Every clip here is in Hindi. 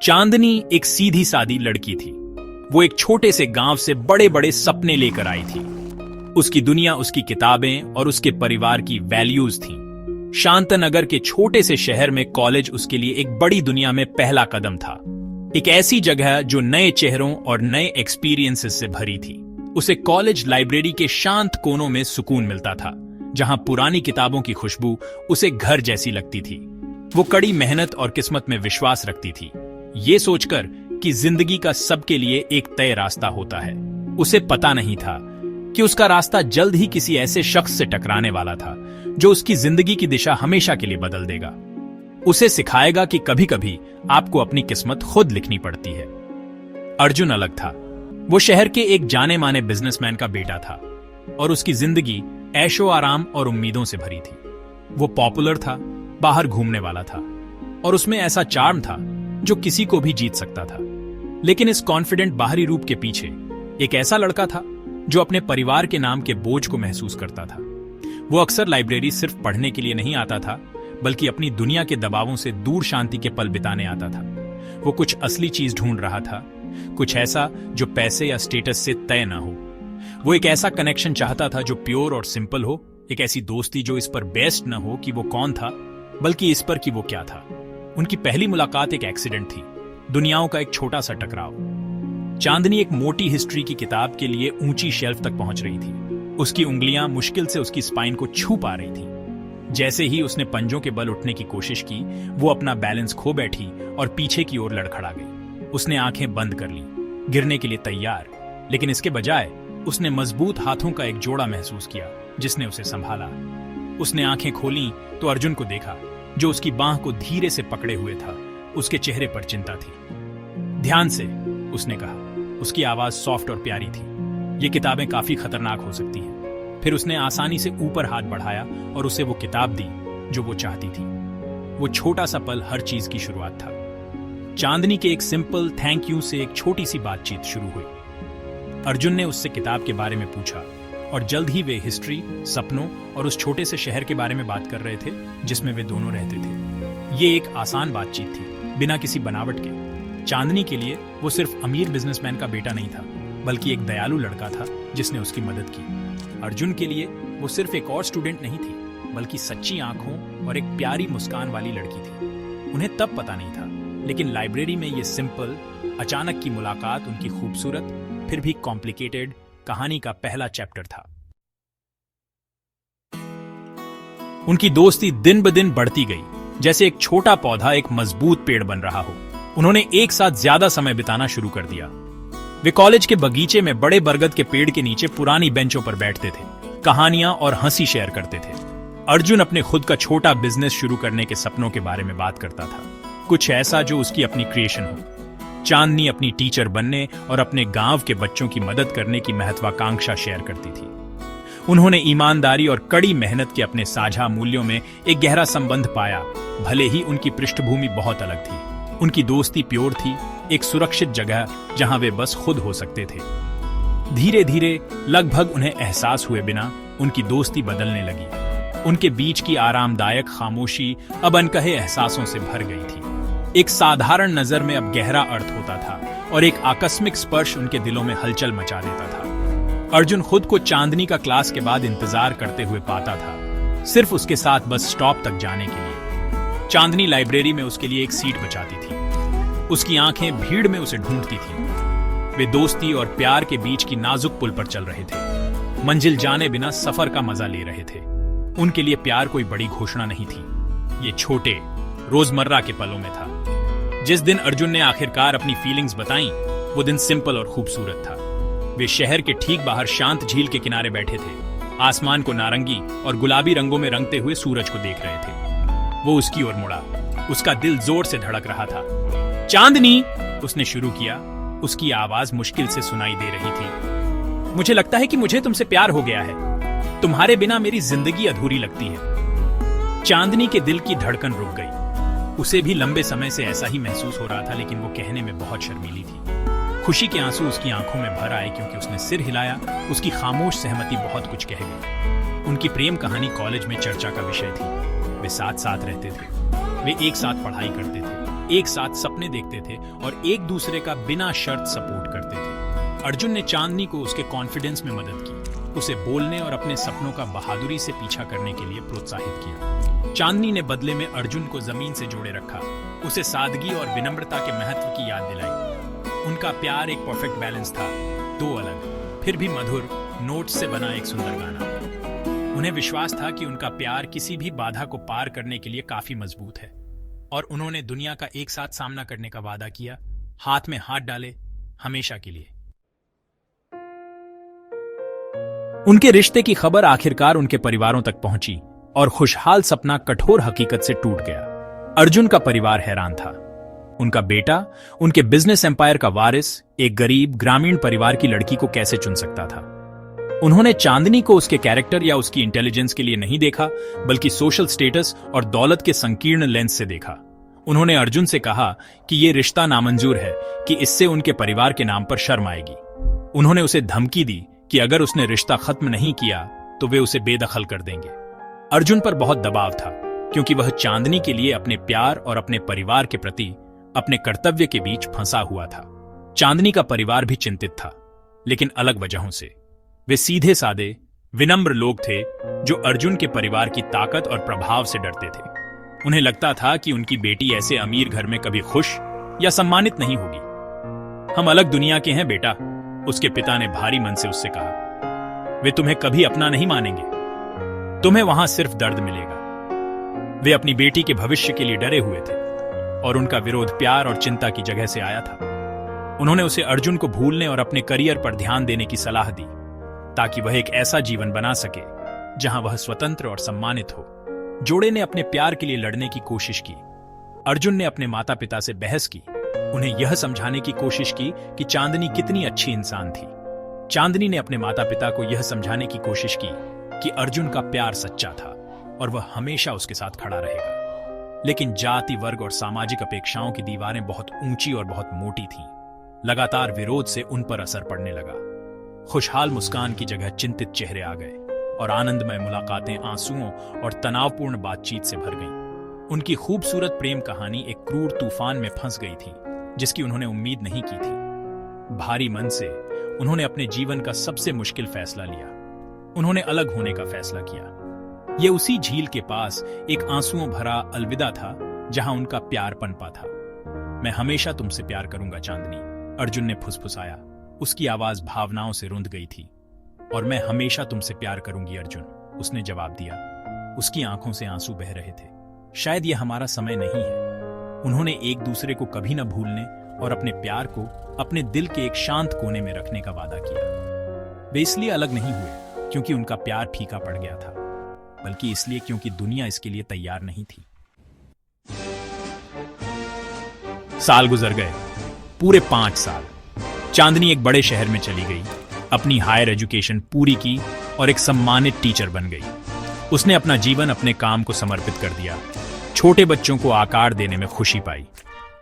चांदनी एक सीधी सादी लड़की थी। वो एक छोटे से गांव से बड़े बड़े सपने लेकर आई थी। उसकी दुनिया उसकी किताबें और उसके परिवार की वैल्यूज थी। शांतनगर के छोटे से शहर में कॉलेज उसके लिए एक बड़ी दुनिया में पहला कदम था। एक ऐसी जगह जो नए चेहरों और नए एक्सपीरियंसेस से भरी थी। उसे कॉलेज लाइब्रेरी के शांत कोनों में सुकून मिलता था, जहां पुरानी किताबों की खुशबू उसे घर जैसी लगती थी। वो कड़ी मेहनत और किस्मत में विश्वास रखती थी, ये सोचकर कि जिंदगी का सबके लिए एक तय रास्ता होता है। उसे पता नहीं था कि उसका रास्ता जल्द ही किसी ऐसे शख्स से टकराने वाला था जो उसकी जिंदगी की दिशा हमेशा के लिए बदल देगा। उसे सिखाएगा कि कभी कभी आपको अपनी किस्मत खुद लिखनी पड़ती है। अर्जुन अलग था। वो शहर के एक जाने माने बिजनेसमैन का बेटा था और उसकी जिंदगी ऐशो आराम और उम्मीदों से भरी थी। वो पॉपुलर था, बाहर घूमने वाला था और उसमें ऐसा चार्म था जो किसी को भी जीत सकता था। लेकिन इस कॉन्फिडेंट बाहरी रूप के पीछे एक ऐसा लड़का था जो अपने परिवार के नाम के बोझ को महसूस करता था। वो अक्सर लाइब्रेरी सिर्फ पढ़ने के लिए नहीं आता था, बल्कि अपनी दुनिया के दबावों से दूर शांति के पल बिताने आता था। वो कुछ असली चीज ढूंढ रहा था, कुछ ऐसा जो पैसे या स्टेटस से तय ना हो। वो एक ऐसा कनेक्शन चाहता था जो प्योर और सिंपल हो, एक ऐसी दोस्ती जो इस पर बेस्ड न हो कि वो कौन था, बल्कि इस पर कि वो क्या था। उनकी पहली मुलाकात एक एक्सीडेंट थी, दुनियाओं का एक छोटा सा टकराव। चांदनी एक मोटी हिस्ट्री की किताब के लिए ऊंची शेल्फ तक पहुंच रही थी। उसकी उंगलियां मुश्किल से उसकी स्पाइन को छू पा रही थी। जैसे ही उसने पंजों के बल उठने की कोशिश की, वो अपना बैलेंस खो बैठी और पीछे की ओर लड़खड़ा गई। उसने आंखें बंद कर ली, गिरने के लिए तैयार, लेकिन इसके बजाय उसने मजबूत हाथों का एक जोड़ा महसूस किया जिसने उसे संभाला। उसने आंखें खोली तो अर्जुन को देखा, जो उसकी बांह को धीरे से पकड़े हुए था। उसके चेहरे पर चिंता थी। ध्यान से, उसने कहा। उसकी आवाज सॉफ्ट और प्यारी थी। ये किताबें काफी खतरनाक हो सकती हैं। फिर उसने आसानी से ऊपर हाथ बढ़ाया और उसे वो किताब दी जो वो चाहती थी। वो छोटा सा पल हर चीज की शुरुआत था। चांदनी के एक सिंपल थैंक यू से एक छोटी सी बातचीत शुरू हुई। अर्जुन ने उससे किताब के बारे में पूछा और जल्द ही वे हिस्ट्री, सपनों और उस छोटे से शहर के बारे में बात कर रहे थे जिसमें वे दोनों रहते थे। ये एक आसान बातचीत थी, बिना किसी बनावट के। चांदनी के लिए वो सिर्फ अमीर बिजनेसमैन का बेटा नहीं था, बल्कि एक दयालु लड़का था जिसने उसकी मदद की। अर्जुन के लिए वो सिर्फ एक और स्टूडेंट नहीं थी, बल्कि सच्ची आंखों और एक प्यारी मुस्कान वाली लड़की थी। उन्हें तब पता नहीं था, लेकिन लाइब्रेरी में ये सिंपल, अचानक की मुलाकात उनकी खूबसूरत फिर भी कॉम्प्लिकेटेड कहानी का पहला चैप्टर था। उनकी दोस्ती दिन ब दिन बढ़ती गई, जैसे एक छोटा पौधा एक मजबूत पेड़ बन रहा हो। उन्होंने एक साथ ज्यादा समय बिताना शुरू कर दिया। वे कॉलेज के बगीचे में बड़े बरगद के पेड़ के नीचे पुरानी बेंचों पर बैठते थे, कहानियां और हंसी शेयर करते थे। अर्जुन अपने खुद का छोटा बिजनेस शुरू करने के सपनों के बारे में बात करता था, कुछ ऐसा जो उसकी अपनी क्रिएशन हो। चांदनी अपनी टीचर बनने और अपने गांव के बच्चों की मदद करने की महत्वाकांक्षा शेयर करती थी। उन्होंने ईमानदारी और कड़ी मेहनत के अपने साझा मूल्यों में एक गहरा संबंध पाया, भले ही उनकी पृष्ठभूमि बहुत अलग थी। उनकी दोस्ती प्योर थी, एक सुरक्षित जगह जहां वे बस खुद हो सकते थे। धीरे धीरे, लगभग उन्हें एहसास हुए बिना, उनकी दोस्ती बदलने लगी। उनके बीच की आरामदायक खामोशी अब अनकहे एहसासों से भर गई थी। एक साधारण नजर में अब गहरा अर्थ होता था और एक आकस्मिक स्पर्श उनके दिलों में हलचल मचा देता था। अर्जुन खुद को चांदनी का क्लास के बाद इंतजार करते हुए पाता था, सिर्फ उसके साथ बस स्टॉप तक जाने के लिए। चांदनी लाइब्रेरी में उसके लिए एक सीट बचाती थी। उसकी आंखें भीड़ में उसे ढूंढती थीं। वे दोस्ती और प्यार के बीच की नाजुक पुल पर चल रहे थे, मंजिल जाने बिना सफर का मजा ले रहे थे। उनके लिए प्यार कोई बड़ी घोषणा नहीं थी, ये छोटे रोजमर्रा के पलों में था। जिस दिन अर्जुन ने आखिरकार अपनी फीलिंग्स बताई, वो दिन सिंपल और खूबसूरत था। वे शहर के ठीक बाहर शांत झील के किनारे बैठे थे, आसमान को नारंगी और गुलाबी रंगों में रंगते हुए सूरज को देख रहे थे। वो उसकी ओर मुड़ा, उसका दिल जोर से धड़क रहा था। चांदनी, उसने शुरू किया। उसकी आवाज मुश्किल से सुनाई दे रही थी। मुझे लगता है कि मुझे तुमसे प्यार हो गया है। तुम्हारे बिना मेरी जिंदगी अधूरी लगती है। चांदनी के दिल की धड़कन रुक गई। उसे भी लंबे समय से ऐसा ही महसूस हो रहा था, लेकिन वो कहने में बहुत शर्मीली थी। खुशी के आंसू उसकी आंखों में भर आए क्योंकि उसने सिर हिलाया। उसकी खामोश सहमति बहुत कुछ कह गई। उनकी प्रेम कहानी कॉलेज में चर्चा का विषय थी। वे साथ साथ रहते थे, वे एक साथ पढ़ाई करते थे, एक साथ सपने देखते थे और एक दूसरे का बिना शर्त सपोर्ट करते थे। अर्जुन ने चांदनी को उसके कॉन्फिडेंस में मदद की, उसे बोलने और अपने सपनों का बहादुरी से पीछा करने के लिए प्रोत्साहित किया। चांदनी ने बदले में अर्जुन को जमीन से जोड़े रखा, उसे सादगी और विनम्रता के महत्व की याद दिलाई। उनका प्यार एक परफेक्ट बैलेंस था, दो अलग फिर भी मधुर नोट्स से बना एक सुंदर गाना। उन्हें विश्वास था कि उनका प्यार किसी भी बाधा को पार करने के लिए काफी मजबूत है, और उन्होंने दुनिया का एक साथ सामना करने का वादा किया, हाथ में हाथ डाले हमेशा के लिए। उनके रिश्ते की खबर आखिरकार उनके परिवारों तक पहुंची और खुशहाल सपना कठोर हकीकत से टूट गया। अर्जुन का परिवार हैरान था। उनका बेटा उनके बिजनेस एम्पायर का वारिस एक गरीब ग्रामीण परिवार की लड़की को कैसे चुन सकता था। उन्होंने चांदनी को उसके कैरेक्टर या उसकी इंटेलिजेंस के लिए नहीं देखा, बल्कि सोशल स्टेटस और दौलत के संकीर्ण लेंस से देखा। उन्होंने अर्जुन से कहा कि यह रिश्ता नामंजूर है, कि इससे उनके परिवार के नाम पर शर्म आएगी। उन्होंने उसे धमकी दी कि अगर उसने रिश्ता खत्म नहीं किया तो वे उसे बेदखल कर देंगे। अर्जुन पर बहुत दबाव था, क्योंकि वह चांदनी के लिए अपने प्यार और अपने परिवार के प्रति अपने कर्तव्य के बीच फंसा हुआ था। चांदनी का परिवार भी चिंतित था, लेकिन अलग वजहों से। वे सीधे सादे विनम्र लोग थे जो अर्जुन के परिवार की ताकत और प्रभाव से डरते थे। उन्हें लगता था कि उनकी बेटी ऐसे अमीर घर में कभी खुश या सम्मानित नहीं होगी। हम अलग दुनिया के हैं बेटा, उसके पिता ने भारी मन से उससे कहा। वे तुम्हें कभी अपना नहीं मानेंगे, तुम्हें वहां सिर्फ दर्द मिलेगा। वे अपनी बेटी के भविष्य के लिए डरे हुए थे, और उनका विरोध प्यार और चिंता की जगह से आया था। उन्होंने उसे अर्जुन को भूलने और अपने करियर पर ध्यान देने की सलाह दी, ताकि वह एक ऐसा जीवन बना सके जहां वह स्वतंत्र और सम्मानित हो। जोड़े ने अपने प्यार के लिए लड़ने की कोशिश की। अर्जुन ने अपने माता पिता से बहस की, उन्हें यह समझाने की कोशिश की कि चांदनी कितनी अच्छी इंसान थी। चांदनी ने अपने माता पिता को यह समझाने की कोशिश की कि अर्जुन का प्यार सच्चा था और वह हमेशा उसके साथ खड़ा रहेगा। लेकिन जाति, वर्ग और सामाजिक अपेक्षाओं की दीवारें बहुत ऊंची और बहुत मोटी थीं। लगातार विरोध से उन पर असर पड़ने लगा। खुशहाल मुस्कान की जगह चिंतित चेहरे आ गए, और आनंदमय मुलाकातें आंसुओं और तनावपूर्ण बातचीत से भर गईं। उनकी खूबसूरत प्रेम कहानी एक क्रूर तूफान में फंस गई थी, जिसकी उन्होंने उम्मीद नहीं की थी। भारी मन से उन्होंने अपने जीवन का सबसे मुश्किल फैसला लिया। उन्होंने अलग होने का फैसला किया। यह उसी झील के पास एक आंसुओं भरा अलविदा था जहां उनका प्यार पनपा था। मैं हमेशा तुमसे प्यार करूंगा चांदनी, अर्जुन ने फुसफुसाया। उसकी आवाज भावनाओं से रुंध गई थी। और मैं हमेशा तुमसे प्यार करूंगी अर्जुन, उसने जवाब दिया। उसकी आंखों से आंसू बह रहे थे। शायद यह हमारा समय नहीं है। उन्होंने एक दूसरे को कभी न भूलने और अपने प्यार को अपने दिल के एक शांत कोने में रखने का वादा किया। वे इसलिए अलग नहीं हुए क्योंकि उनका प्यार फीका पड़ गया था, बल्कि इसलिए क्योंकि दुनिया इसके लिए तैयार नहीं थी। साल गुजर गए, पूरे 5 साल। चांदनी एक बड़े शहर में चली गई, अपनी हायर एजुकेशन पूरी की और एक सम्मानित टीचर बन गई। उसने अपना जीवन अपने काम को समर्पित कर दिया। छोटे बच्चों को आकार देने में खुशी पाई।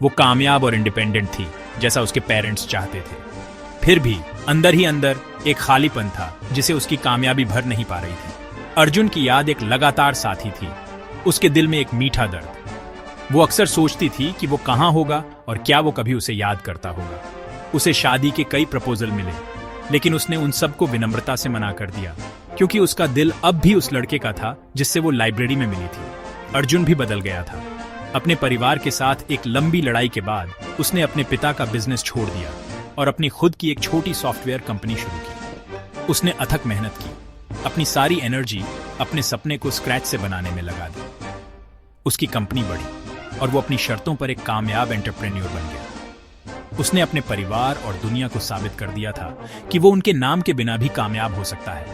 वो कामयाब और इंडिपेंडेंट थी, जैसा उसके पेरेंट्स चाहते थे। फिर भी अंदर ही अंदर एक खालीपन था जिसे उसकी कामयाबी भर नहीं पा रही थी। अर्जुन की याद एक लगातार साथी थी, उसके दिल में एक मीठा दर्द। वो अक्सर सोचती थी कि वो कहां होगा और क्या वो कभी उसे याद करता होगा। उसे शादी के कई प्रपोजल मिले, लेकिन उसने उन सबको विनम्रता से मना कर दिया, क्योंकि उसका दिल अब भी उस लड़के का था जिससे वो लाइब्रेरी में मिली थी। अर्जुन भी बदल गया था। अपने परिवार के साथ एक लंबी लड़ाई के बाद उसने अपने पिता का बिजनेस छोड़ दिया और अपनी खुद की एक छोटी सॉफ्टवेयर कंपनी शुरू की। उसने अथक मेहनत की, अपनी सारी एनर्जी अपने सपने को स्क्रैच से बनाने में लगा दी। उसकी कंपनी बढ़ी और वो अपनी शर्तों पर एक कामयाब एंटरप्रेन्योर बन गया। उसने अपने परिवार और दुनिया को साबित कर दिया था कि वो उनके नाम के बिना भी कामयाब हो सकता है,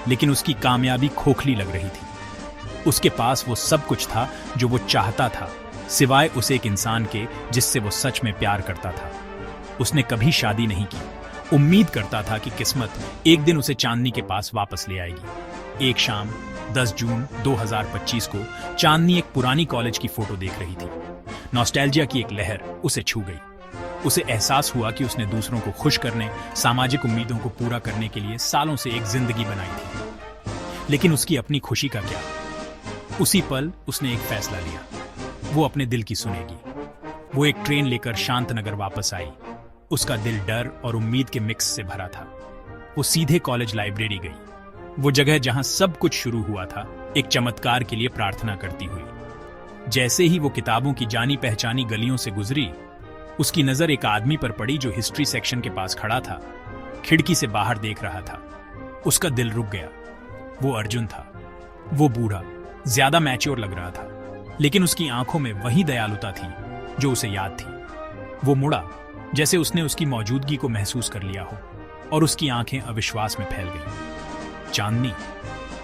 लेकिन उसकी कामयाबी खोखली लग रही थी। उसके पास वो सब कुछ था जो वो चाहता था, सिवाय उसे एक इंसान के जिससे वो सच में प्यार करता था। उसने कभी शादी नहीं की, उम्मीद करता था कि किस्मत एक दिन उसे चांदनी के पास वापस ले आएगी। एक शाम 10 जून 2025 को चांदनी एक पुरानी कॉलेज की फोटो देख रही थी। नॉस्टैल्जिया की एक लहर उसे छू गई। उसे एहसास हुआ कि उसने दूसरों को खुश करने, सामाजिक उम्मीदों को पूरा करने के लिए सालों से एक जिंदगी बनाई थी। लेकिन उसकी अपनी खुशी का क्या? उसी पल उसने एक फैसला लिया, वो अपने दिल की सुनेगी। वो एक ट्रेन लेकर शांतनगर वापस आई। उसका दिल डर और उम्मीद के मिक्स से भरा था। वो सीधे कॉलेज लाइब्रेरी गई, वो जगह जहां सब कुछ शुरू हुआ था, एक चमत्कार के लिए प्रार्थना करती हुई। जैसे ही वो किताबों की जानी पहचानी गलियों से गुजरी, उसकी नजर एक आदमी पर पड़ी जो हिस्ट्री सेक्शन के पास खड़ा था, खिड़की से बाहर देख रहा था। उसका दिल रुक गया। वो अर्जुन था। वो बूढ़ा, ज्यादा मैच्योर लग रहा था, लेकिन उसकी आंखों में वही दयालुता थी जो उसे याद थी। वो मुड़ा, जैसे उसने उसकी मौजूदगी को महसूस कर लिया हो, और उसकी आंखें अविश्वास में फैल गईं। चांदनी,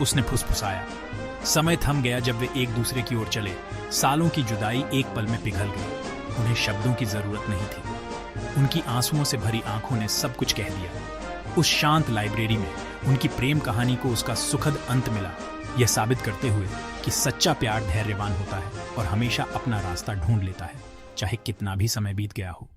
उसने फुसफुसाया। समय थम गया जब वे एक दूसरे की ओर चले। सालों की जुदाई एक पल में पिघल गई। उन्हें शब्दों की जरूरत नहीं थी। उनकी आंसुओं से भरी आंखों ने सब कुछ कह दिया। उस शांत लाइब्रेरी में उनकी प्रेम कहानी को उसका सुखद अंत मिला, यह साबित करते हुए कि सच्चा प्यार धैर्यवान होता है और हमेशा अपना रास्ता ढूंढ लेता है, चाहे कितना भी समय बीत गया हो।